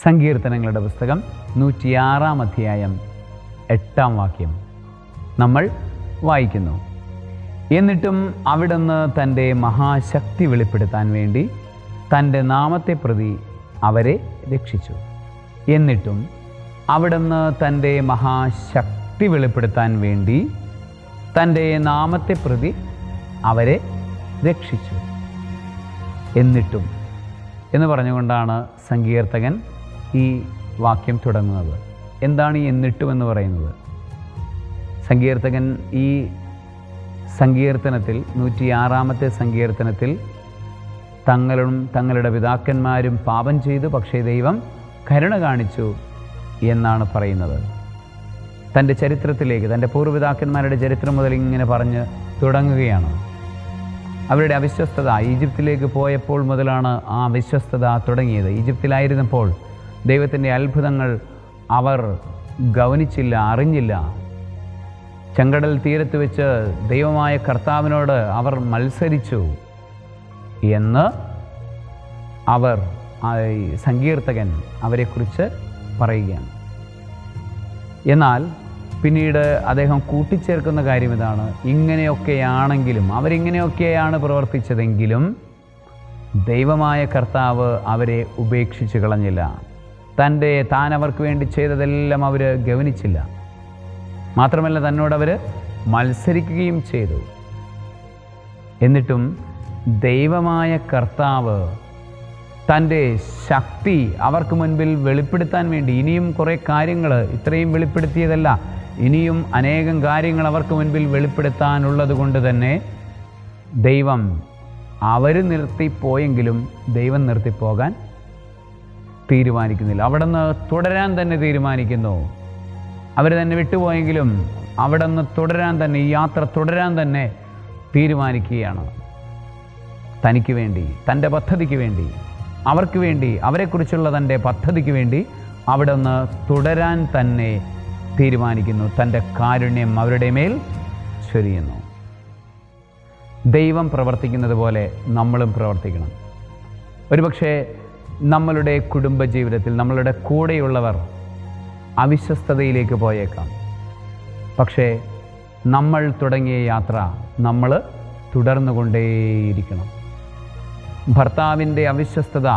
സങ്കീർത്തനങ്ങളുടെ പുസ്തകം 106 അധ്യായം 8 വാക്യം നമ്മൾ വായിക്കുന്നു. എന്നിട്ടും അവിടുന്ന് തൻ്റെ മഹാശക്തി വെളിപ്പെടുത്താൻ വേണ്ടി തൻ്റെ നാമത്തെ പ്രതി അവരെ രക്ഷിച്ചു. എന്നിട്ടും അവിടുന്ന് തൻ്റെ മഹാശക്തി വെളിപ്പെടുത്താൻ വേണ്ടി തൻ്റെ നാമത്തെ പ്രതി അവരെ രക്ഷിച്ചു. എന്നിട്ടും എന്ന് പറഞ്ഞുകൊണ്ടാണ് സങ്കീർത്തകൻ ഈ വാക്യം തുടങ്ങുന്നത്. എന്താണ് ഈ എന്നിട്ടും എന്ന് പറയുന്നത്? സങ്കീർത്തകൻ ഈ സങ്കീർത്തനത്തിൽ 106 സങ്കീർത്തനത്തിൽ തങ്ങളുടെ പിതാക്കന്മാരും പാപം ചെയ്തു, പക്ഷേ ദൈവം കരുണ കാണിച്ചു എന്നാണ് പറയുന്നത്. തൻ്റെ ചരിത്രത്തിലേക്ക്, തൻ്റെ പൂർവ്വപിതാക്കന്മാരുടെ ചരിത്രം മുതൽ ഇങ്ങനെ പറഞ്ഞ് തുടങ്ങുകയാണ്. അവരുടെ അവിശ്വസ്തത ഈജിപ്തിലേക്ക് പോയപ്പോൾ മുതലാണ് ആ അവിശ്വസ്തത തുടങ്ങിയത്. ഈജിപ്തിലായിരുന്നപ്പോൾ ദൈവത്തിൻ്റെ അത്ഭുതങ്ങൾ അവർ ഗൗനിച്ചില്ല, അറിഞ്ഞില്ല. ചെങ്കടൽ തീരത്ത് വെച്ച് ദൈവമായ കർത്താവിനോട് അവർ മത്സരിച്ചു എന്ന് സങ്കീർത്തകൻ അവരെക്കുറിച്ച് പറയുകയാണ്. എന്നാൽ പിന്നീട് അദ്ദേഹം കൂട്ടിച്ചേർക്കുന്ന കാര്യം ഇതാണ്: ഇങ്ങനെയൊക്കെയാണെങ്കിലും, അവരിങ്ങനെയൊക്കെയാണ് പ്രവർത്തിച്ചതെങ്കിലും ദൈവമായ കർത്താവ് അവരെ ഉപേക്ഷിച്ച് കളഞ്ഞില്ല. താൻ അവർക്ക് വേണ്ടി ചെയ്തതെല്ലാം അവർ ഗൗനിച്ചില്ല. മാത്രമല്ല, തന്നോടവർ മത്സരിക്കുകയും ചെയ്തു. എന്നിട്ടും ദൈവമായ കർത്താവ് തൻ്റെ ശക്തി അവർക്ക് മുൻപിൽ വെളിപ്പെടുത്താൻ വേണ്ടി ഇനിയും കുറേ കാര്യങ്ങൾ, ഇത്രയും വെളിപ്പെടുത്തിയതല്ല, ഇനിയും അനേകം കാര്യങ്ങൾ അവർക്ക് മുൻപിൽ വെളിപ്പെടുത്താനുള്ളത് കൊണ്ട് തന്നെ ദൈവം അവർ നിർത്തിപ്പോയെങ്കിലും ദൈവം നിർത്തിപ്പോകാൻ തീരുമാനിക്കുന്നില്ല. അവിടുന്ന് തുടരാൻ തന്നെ തീരുമാനിക്കുന്നു. അവർ തന്നെ വിട്ടുപോയെങ്കിലും അവിടുന്ന് തുടരാൻ തന്നെ, ഈ യാത്ര തുടരാൻ തന്നെ തീരുമാനിക്കുകയാണ്. തനിക്ക് വേണ്ടി, തൻ്റെ പദ്ധതിക്ക് വേണ്ടി, അവർക്ക് വേണ്ടി, അവരെക്കുറിച്ചുള്ള തൻ്റെ പദ്ധതിക്ക് വേണ്ടി അവിടുന്ന് തുടരാൻ തന്നെ തീരുമാനിക്കുന്നു. തൻ്റെ കാരുണ്യം അവരുടെ മേൽ ചൊരിയുന്നു. ദൈവം പ്രവർത്തിക്കുന്നത് പോലെ നമ്മളും പ്രവർത്തിക്കണം. ഒരുപക്ഷെ നമ്മളുടെ കുടുംബജീവിതത്തിൽ നമ്മളുടെ കൂടെയുള്ളവർ അവിശ്വസ്തതയിലേക്ക് പോയേക്കാം. പക്ഷേ നമ്മൾ തുടങ്ങിയ യാത്ര നമ്മൾ തുടർന്നുകൊണ്ടേയിരിക്കണം. ഭർത്താവിൻ്റെ അവിശ്വസ്തത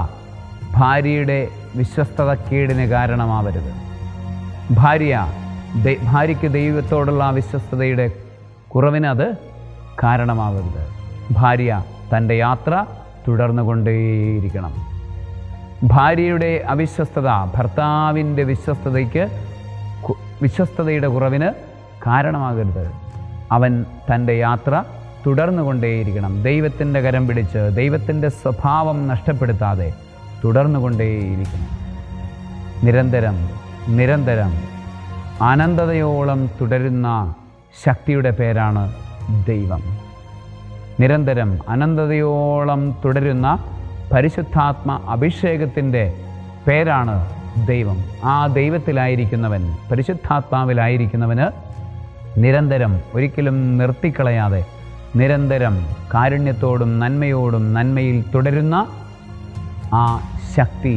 ഭാര്യയുടെ വിശ്വസ്തതക്കേടിന് കാരണമാവരുത്. ഭാര്യയ്ക്ക് ദൈവത്തോടുള്ള അവിശ്വസ്തതയുടെ കുറവിന് അത് കാരണമാവരുത്. ഭാര്യ തൻ്റെ യാത്ര തുടർന്നുകൊണ്ടേയിരിക്കണം. ഭാര്യയുടെ അവിശ്വസ്തത ഭർത്താവിൻ്റെ വിശ്വസ്തതയുടെ കുറവിന് കാരണമാകരുത്. അവൻ തൻ്റെ യാത്ര തുടർന്നുകൊണ്ടേയിരിക്കണം. ദൈവത്തിൻ്റെ കരം പിടിച്ച് ദൈവത്തിൻ്റെ സ്വഭാവം നഷ്ടപ്പെടുത്താതെ തുടർന്നുകൊണ്ടേയിരിക്കണം. നിരന്തരം അനന്തതയോളം തുടരുന്ന ശക്തിയുടെ പേരാണ് ദൈവം. നിരന്തരം അനന്തതയോളം തുടരുന്ന പരിശുദ്ധാത്മ അഭിഷേകത്തിൻ്റെ പേരാണ് ദൈവം. ആ ദൈവത്തിലായിരിക്കുന്നവൻ, പരിശുദ്ധാത്മാവിലായിരിക്കുന്നവന് നിരന്തരം, ഒരിക്കലും നിർത്തിക്കളയാതെ നിരന്തരം കാരുണ്യത്തോടും നന്മയോടും നന്മയിൽ തുടരുന്ന ആ ശക്തി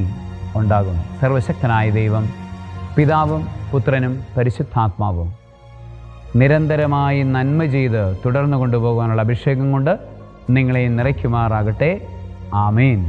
ഉണ്ടാകും. സർവശക്തനായ ദൈവം, പിതാവും പുത്രനും പരിശുദ്ധാത്മാവും നിരന്തരമായി നന്മ ചെയ്ത് തുടർന്നു കൊണ്ടുപോകാനുള്ള അഭിഷേകം കൊണ്ട് നിങ്ങളെ നിറയ്ക്കുമാറാകട്ടെ. ആമേൻ.